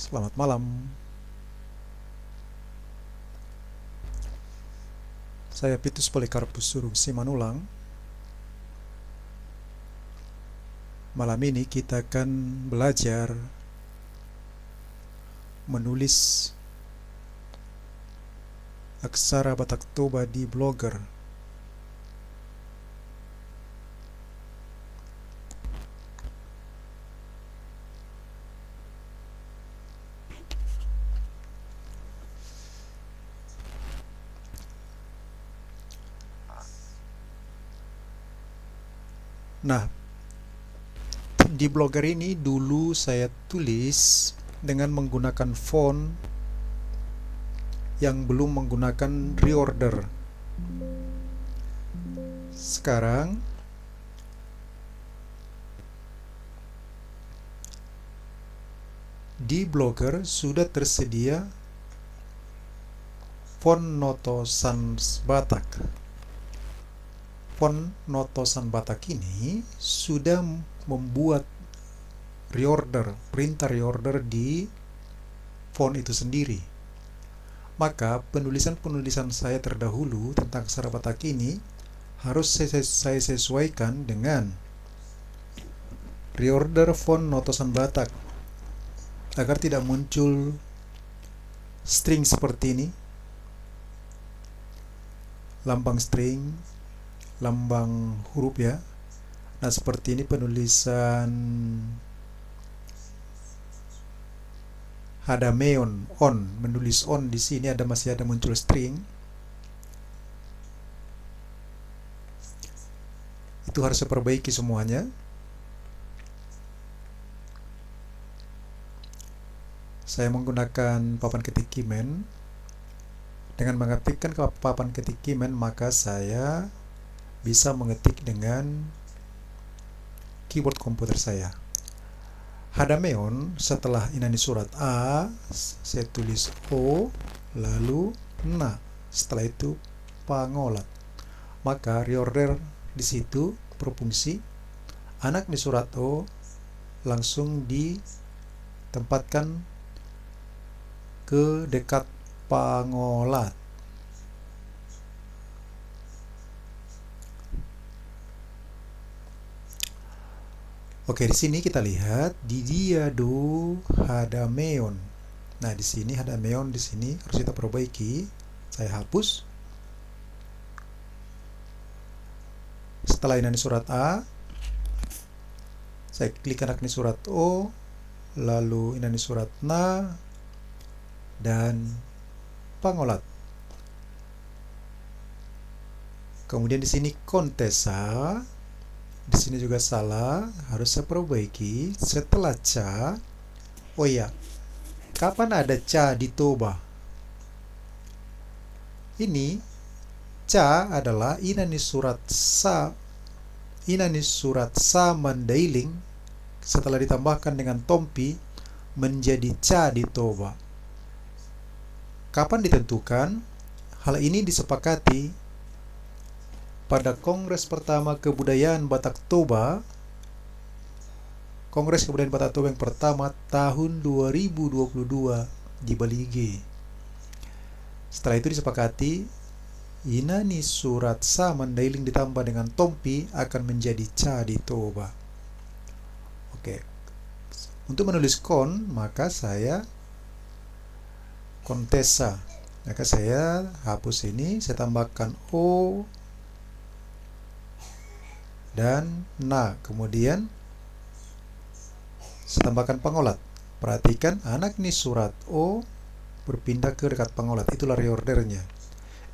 Selamat malam. Saya Pitus Polikarpus Surung Simanulang. Malam ini kita akan belajar menulis aksara Batak Toba di Blogger. Nah, di Blogger ini dulu saya tulis dengan menggunakan font yang belum menggunakan reorder. Sekarang di Blogger sudah tersedia font Noto Sans Batak. Font Noto Sans Batak ini sudah membuat perintah reorder di font itu sendiri. Maka penulisan saya terdahulu tentang aksara Batak ini harus saya sesuaikan dengan reorder font Noto Sans Batak agar tidak muncul string seperti ini, lambang string, lambang huruf ya. Nah, seperti ini penulisan Hadameon on, menulis on di sini masih ada muncul string. Itu harus saya perbaiki semuanya. Saya menggunakan papan ketik keyman. Dengan mengaktifkan papan ketik keyman, maka saya bisa mengetik dengan keyboard komputer saya. Hadameon, setelah inani surat A, saya tulis O, lalu Na, setelah itu pangolat. Maka reorder di situ berfungsi anak di surat O langsung ditempatkan ke dekat pangolat. Oke, di sini kita lihat di dia do Hadameon. Nah, di sini Hadameon di sini harus kita perbaiki. Saya hapus. Setelah ini surat A, saya klik kanan ini surat O, lalu ini surat Na dan pangolat. Kemudian di sini kontesa. Di sini juga salah, harus saya perbaiki. Setelah ca, oh ya, kapan ada ca di Toba? Ini ca adalah inani surat sa mandailing setelah ditambahkan dengan tompi menjadi ca di Toba. Kapan ditentukan? Hal ini disepakati pada Kongres Pertama Kebudayaan Batak Toba, Kongres Kebudayaan Batak Toba yang pertama tahun 2022 di Balige. Setelah itu disepakati, inani surat sa mandailing ditambah dengan tompi akan menjadi ca di Toba. Oke. Untuk menulis kon, maka saya kontesa. Maka saya hapus ini, saya tambahkan O dan Na, kemudian saya tambahkan pangolat. Perhatikan anak nih surat O berpindah ke dekat pangolat, itulah reordernya.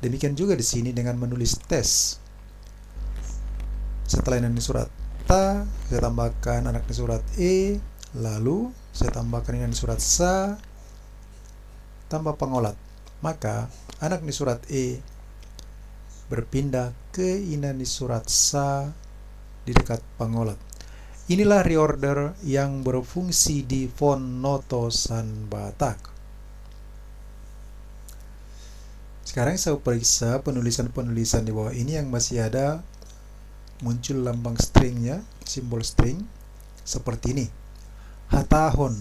Demikian juga di sini dengan menulis tes. Setelah ini surat Ta, saya tambahkan anak nih surat E, lalu saya tambahkan ini surat Sa, tambah pangolat. maka anak ni surat E berpindah ke ina ni surat Sa di dekat pangolat. Inilah reorder yang berfungsi di font Noto San Batak. Sekarang saya periksa penulisan-penulisan di bawah ini yang masih ada muncul lambang stringnya, simbol string seperti ini. Hatahon.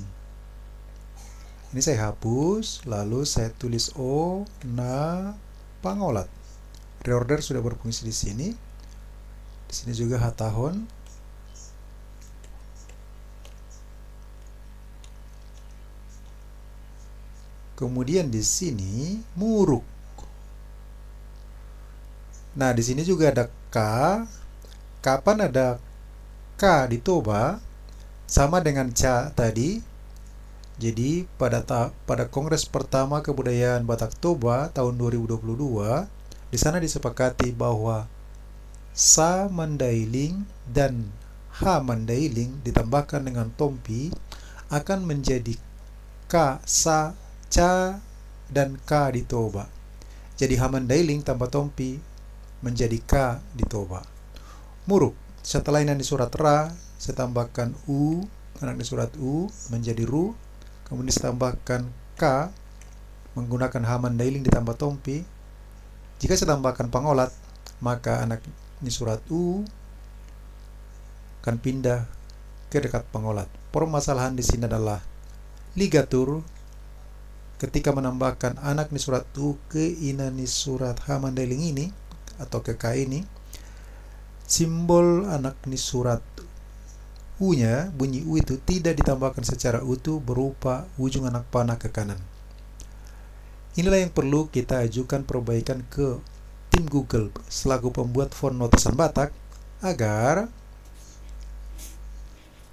Ini saya hapus, lalu saya tulis O, Na, Pangolat. Reorder sudah berfungsi di sini. Di sini juga hatahon. Kemudian di sini muruk. Nah, di sini juga ada K. Kapan ada K di Toba sama dengan Ca tadi. Jadi pada Kongres Pertama Kebudayaan Batak Toba tahun 2022, di sana disepakati bahwa Sa Mandailing dan Ha Mandailing ditambahkan dengan tompi akan menjadi K, Sa, Ca, dan K di Toba. Jadi Ha Mandailing tambah tompi menjadi K di Toba. Muruk. Setelah ini di surat Ra, saya tambahkan U, anak di surat U menjadi Ru. Kemudian saya tambahkan K menggunakan Ha Mandailing ditambah tompi. Jika saya tambahkan pangolat, maka anak di surat U akan pindah ke dekat pangolat. Permasalahan di sini adalah ligatur ketika menambahkan anak ni surat U ke ina ni surat Ha Mandailing ini atau ke K ini, simbol anak ni surat U-nya, bunyi U itu tidak ditambahkan secara utuh berupa ujung anak panah ke kanan. Inilah yang perlu kita ajukan perbaikan ke tim Google selaku pembuat font Noto San Batak agar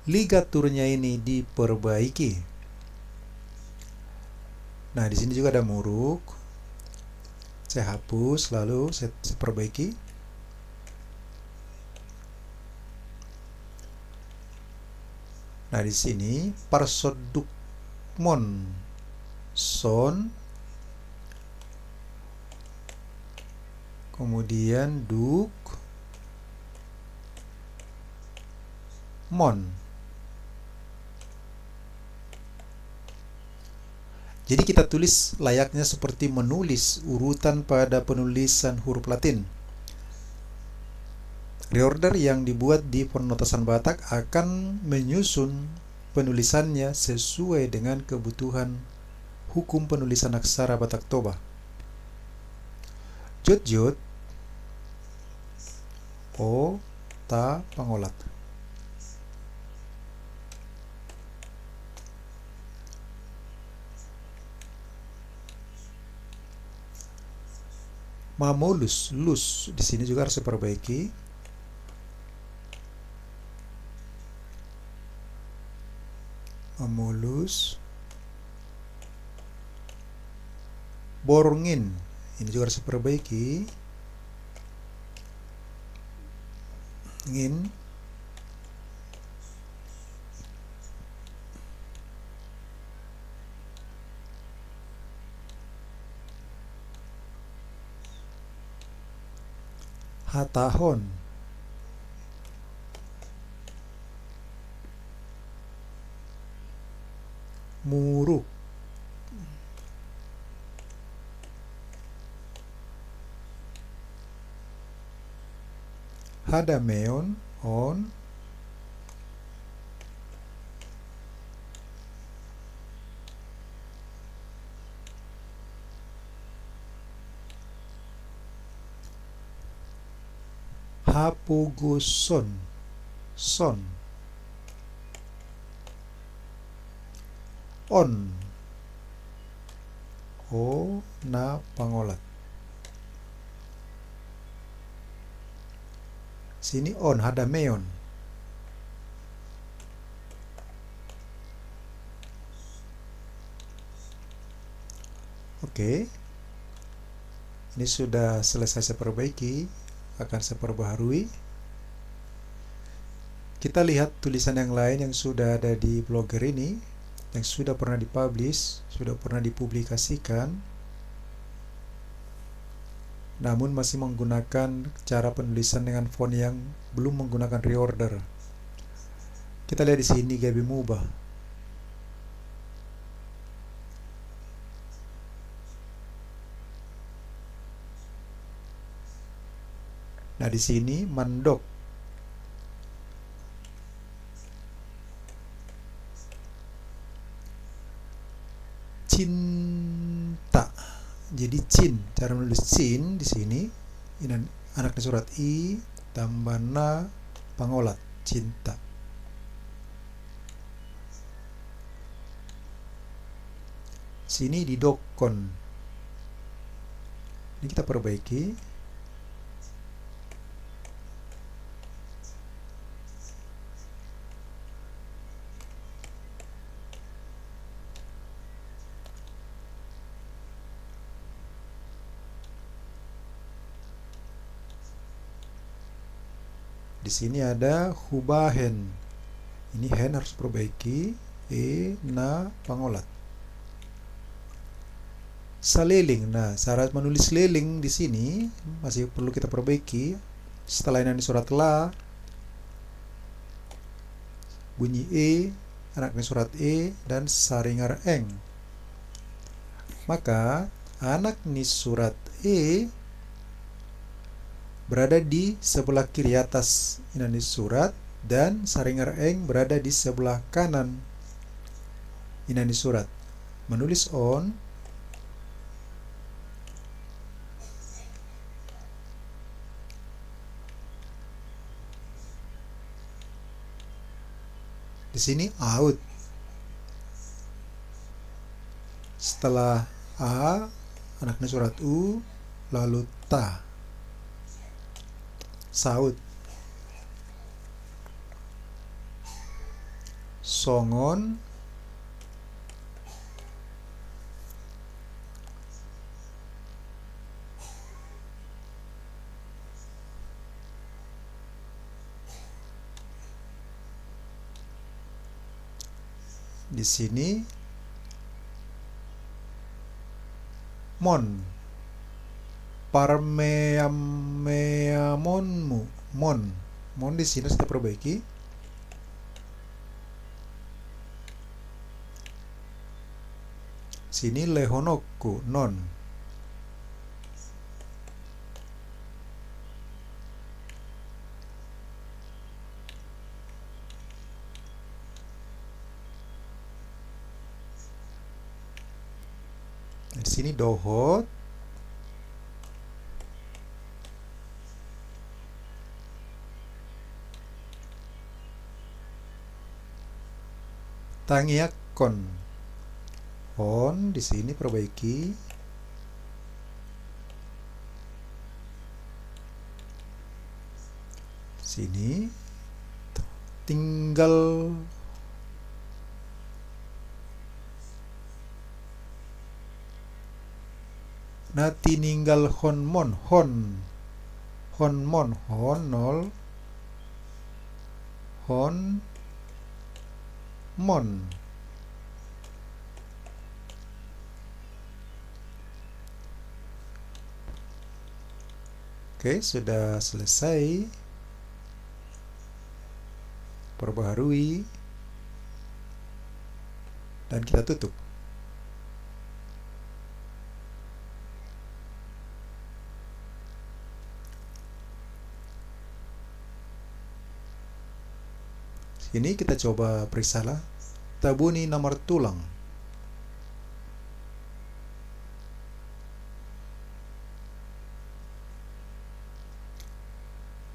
ligaturnya ini diperbaiki. Nah, di sini juga ada muruk. Saya hapus, lalu saya perbaiki. Nah, di sini parsodukmon son, kemudian duk mon. Jadi kita tulis layaknya seperti menulis urutan pada penulisan huruf Latin. Reorder yang dibuat di font Noto San Batak akan menyusun penulisannya sesuai dengan kebutuhan hukum penulisan aksara Batak Toba. Jot-jot, O, Ta, Pangolat. Mamolus, lus, di sini juga harus diperbaiki. Mamolus. Borongin, ini juga harus diperbaiki. Ngin. Hatahon. Muruk. Hadameon, on. Hapogoson, son. On. O, Na, Pangolat. Sini on, hadameon. Oke. Ini sudah selesai saya perbaiki, akan saya perbaharui. Kita lihat tulisan yang lain yang sudah ada di blogger ini, yang sudah pernah dipublish, sudah pernah dipublikasikan. namun masih menggunakan cara penulisan dengan font yang belum menggunakan reorder. Kita lihat di sini Gaby mengubah. Nah, di sini mandok. Cinta. Jadi cin, cara menulis cin di sini ini anaknya surat I tambah na pangolat, cinta. Sini didokon. Ini kita perbaiki. Di sini ada hubahen. Ini hen harus perbaiki. Na pangolat. Saliling. Nah, syarat menulis liling di sini masih perlu kita perbaiki. Setelah ini surat la, bunyi anaknya surat dan saringar eng. Maka anak nih surat berada di sebelah kiri atas ini surat dan saringar eng berada di sebelah kanan ini surat. Menulis on di sini out. Setelah a anaknya surat u lalu ta. Saut. Songon. Di sini mon. Parmeamonmu, mon di sini kita perbaiki. Sini lehonokku, non. Di sini dohot. Tangiakon. On di sini perbaiki. Sini tinggal nati ninggal honmon honmon honol hon mon. Oke, sudah selesai. Perbaharui dan kita tutup. Ini kita coba periksalah. Tabuni nomor tulang.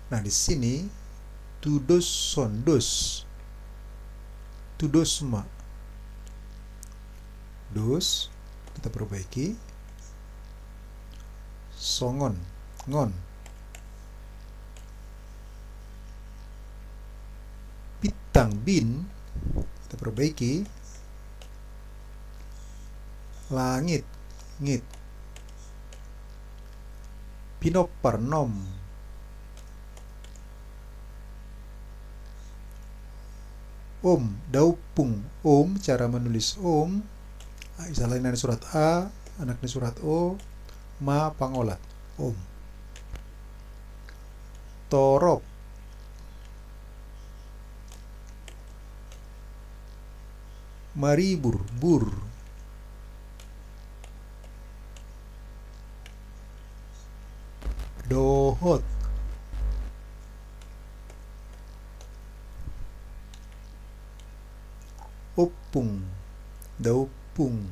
Nah, di sini tudos sondos. Tudosma. Dos kita perbaiki. Songon, ngon. Pitang bin kita perbaiki. Langit, ngit. Pinoparnom. Daupung, cara menulis Istilahnya surat A, anaknya surat O, ma pangolat, torop, maribur, bur, dohot, opung, daupung,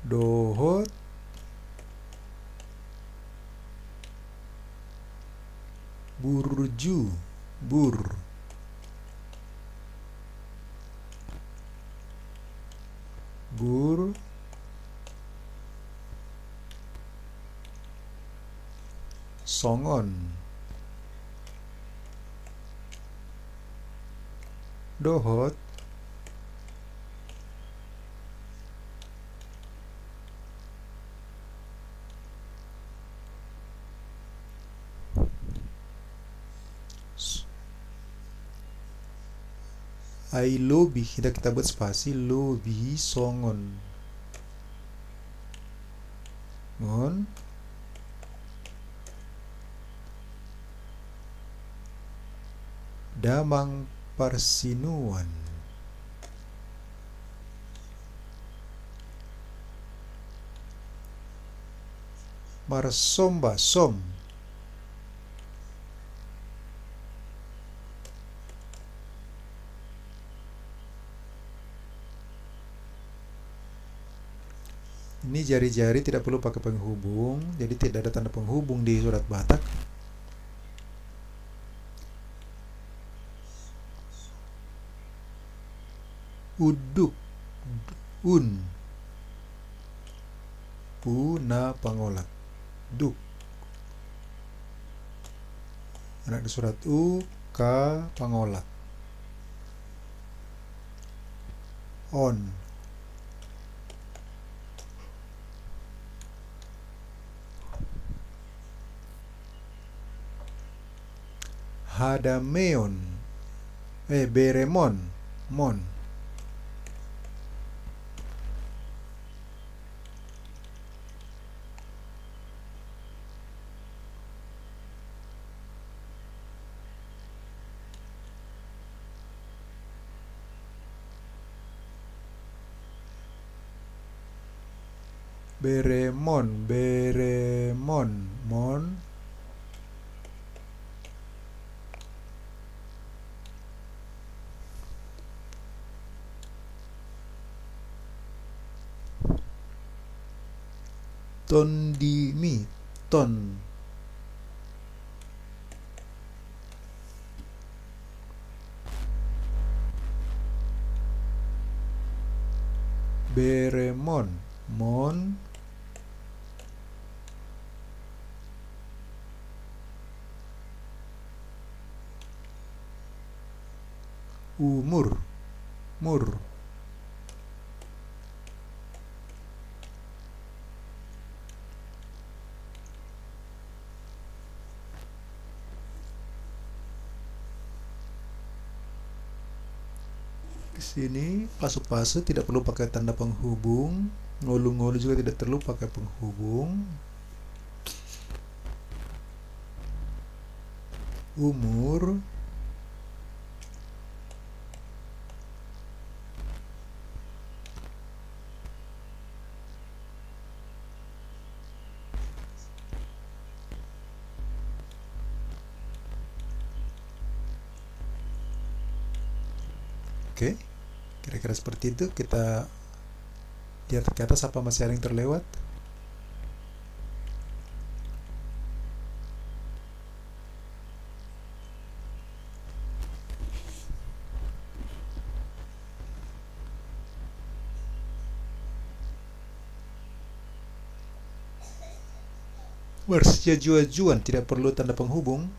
dohot, burju, bur, bur, songon, dohot, ai lobi, kita buat spasi, lobi, songon, ngon, damang parsinuan, marsomba, som, ini jari-jari tidak perlu pakai penghubung, jadi tidak ada tanda penghubung di surat Batak. Uduk, un, puna pangolak, duk, anak di surat U, ka pangolak, on, hadameon, beremon, mon, beremon, beremon, mon, tondimi, ton, beremon, mon, umur, mur, di sini pasu-pasu tidak perlu pakai tanda penghubung, ngolu-ngolu juga tidak perlu pakai penghubung, umur, oke, kira-kira seperti itu. Kita lihat ke atas apa masih ada yang terlewat. Bersetujuan tidak perlu tanda penghubung.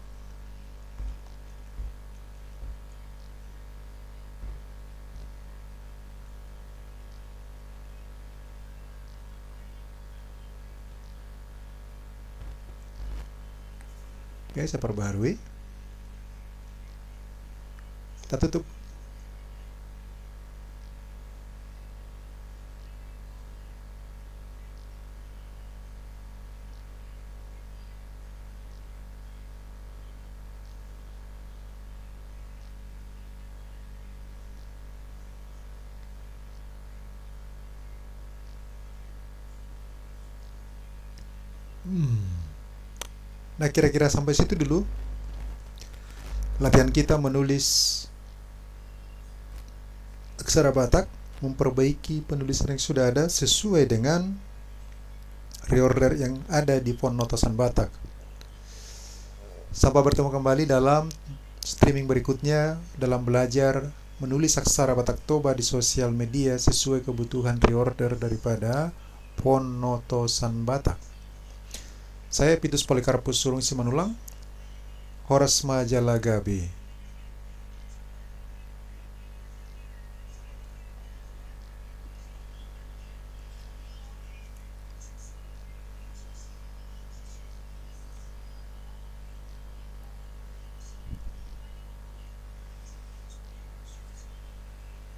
Oke, saya perbarui. Kita tutup. Nah, kira-kira sampai situ dulu latihan kita menulis aksara Batak, memperbaiki penulisan yang sudah ada sesuai dengan reorder yang ada di font notasan Batak. Sampai bertemu kembali dalam streaming berikutnya dalam belajar menulis aksara Batak Toba di sosial media sesuai kebutuhan reorder daripada font notasan Batak. Saya Pitus Polikarpus Sulung Simanulang, Horas Majalagabe.